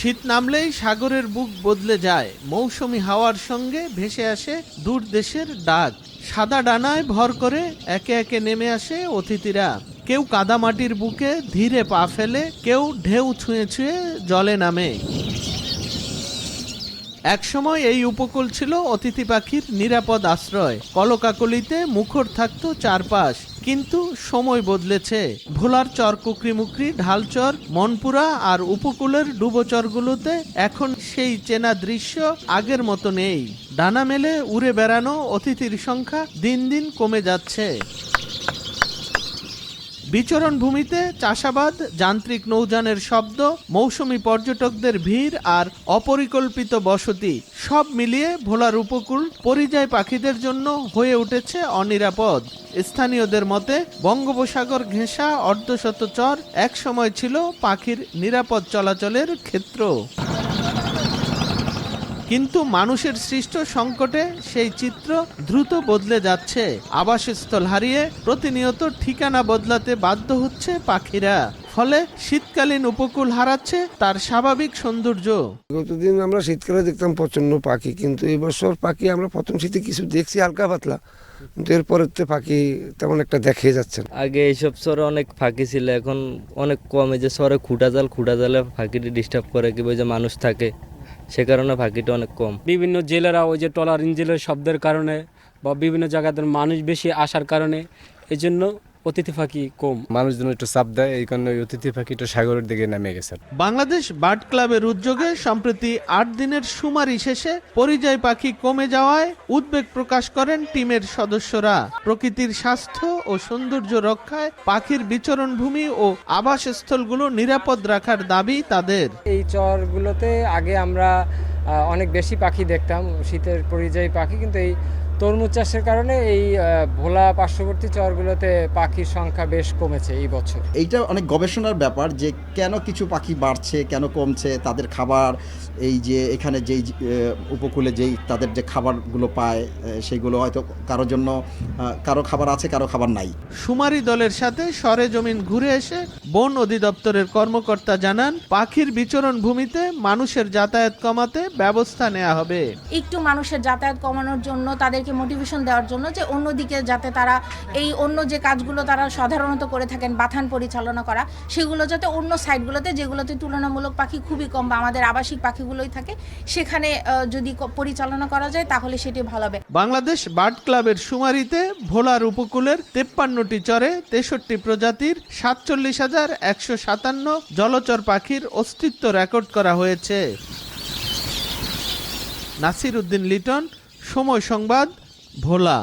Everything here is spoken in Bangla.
শীত নামলেই সাগরের বুক বদলে যায়, মৌসুমি হাওয়ার সঙ্গে ভেসে আসে দূর দেশের ডাক। সাদা ডানায় ভর করে একে একে নেমে আসে অতিথিরা। কেউ কাদামাটির বুকে ধীরে পা ফেলে, কেউ ঢেউ ছুঁয়ে ছুঁয়ে জলে নামে। একসময় এই উপকূল ছিল অতিথি পাখির নিরাপদ আশ্রয়। কলকাকলিতে মুখর থাকতো চারপাশ। কিন্তু সময় বদলেছে। ভোলার চর কুকরিমুকরি, ঢালচর, মনপুরা আর উপকূলের ডুবোচরগুলোতে এখন সেই চেনা দৃশ্য আগের মতো নেই। ডানা মেলে উড়ে বেড়ানো অতিথির সংখ্যা দিন দিন কমে যাচ্ছে। বিচরণ ভূমিতে চাষাবাদ, যান্ত্রিক নৌযানের শব্দ, মৌসুমি পর্যটকদের ভিড় আর অপরিকল্পিত বসতি সব মিলিয়ে ভোলার উপকূল পরিযায়ী পাখিদের জন্য হয়ে উঠেছে অনিরাপদ। স্থানীয়দের মতে বঙ্গোপসাগর ঘেঁষা অর্ধশত চর একসময় ছিল পাখির নিরাপদ চলাচলের ক্ষেত্র। কিন্তু মানুষের সৃষ্ট সংকটে সেই চিত্র দ্রুত বদলে যাচ্ছে। আবাসস্থল হারিয়ে প্রতিনিয়ত ঠিকানা বদলাতে বাধ্য হচ্ছে পাখিরা। ফলে শীতকালীন উপকূল হারাচ্ছে তার স্বাভাবিক সৌন্দর্য। গতদিন আমরা শীতকালে দেখতাম প্রচন্ড পাখি, কিন্তু এবছর পাখি আমরা প্রথম শীতে কিছু দেখছি হালকা পাতলা, কিন্তু এরপরের তো পাখি তেমন একটা দেখে যাচ্ছে না। আগে এইসব চরে অনেক পাখি ছিল, এখন অনেক কমে। যে চরে খুঁটা জালে পাখিটি ডিস্টার্ব করে, কি যে মানুষ থাকে, সে কারণে পাখিটা অনেক কম। বিভিন্ন জেলেরা ওই যে ট্রলার ইঞ্জিনের শব্দের কারণে বা বিভিন্ন জায়গাতে মানুষ বেশি আসার কারণে এই জন্য অতিথি পাখি কম। মানুষজন একটু চাপ দেয়, এই কারণে অতিথি পাখিটা সাগরের দিকে নেমে গেছে। বাংলাদেশ বার্ড ক্লাবের উদ্যোগে সম্প্রতি 8 দিনের শুমারি শেষে পরিযায়ী পাখি কমে যাওয়ায় উদ্বেগ প্রকাশ করেন টিমের সদস্যরা। প্রকৃতির স্বাস্থ্য ও সৌন্দর্য রক্ষায় পাখির বিচরণ ভূমি ও আবাসস্থলগুলো নিরাপদ রাখার দাবি তাদের। এই চরগুলোতে আগে আমরা অনেক বেশি পাখি দেখতাম, শীতের পরিযায়ী পাখি, কিন্তু এই তরমুজ চাষের কারণে এই ভোলা পার্শ্ববর্তী চরগুলোতে পাখির সংখ্যা বেশ কমেছে এই বছর। এইটা অনেক গবেষণার ব্যাপার যে কেন কিছু পাখি বাড়ছে, কেন কমছে, তাদের খাবার, এই যে এখানে যেই উপকূলে যেই তাদের যে খাবারগুলো পায় সেইগুলো হয়তো কারোর জন্য কারো খাবার আছে, কারো খাবার নাই। শুমারি দলের সাথে সরেজমিন ঘুরে এসে বন অধিদপ্তরের কর্মকর্তা জানান, পাখির বিচরণ ভূমিতে মানুষের যাতায়াত কমাতে ব্যবস্থা নেওয়া হবে। একটু মানুষের যাতায়াত কমানোর জন্য, তাদেরকে মোটিভেশন দেওয়ার জন্য যে অন্যদিকে যাতে তারা এই অন্য যে কাজগুলো তারা সাধারণত করে থাকেন, বাথান পরিচালনা করা, সেগুলো যাতে অন্য সাইটগুলোতে যেগুলোতে তুলনামূলক পাখি খুবই কম বা আমাদের আবাসিক পাখিগুলোই থাকে, সেখানে যদি পরিচালনা করা যায় তাহলে সেটি ভালো হবে। বাংলাদেশ বার্ড ক্লাবের শুমারিতে ভোলার উপকূলের 53টি চরে 63 প্রজাতির 47,157 জলচর পাখির অস্তিত্ব রেকর্ড করা হয়েছে। নাসির উদ্দিন লিটন, সময় সংবাদ, ভোলা।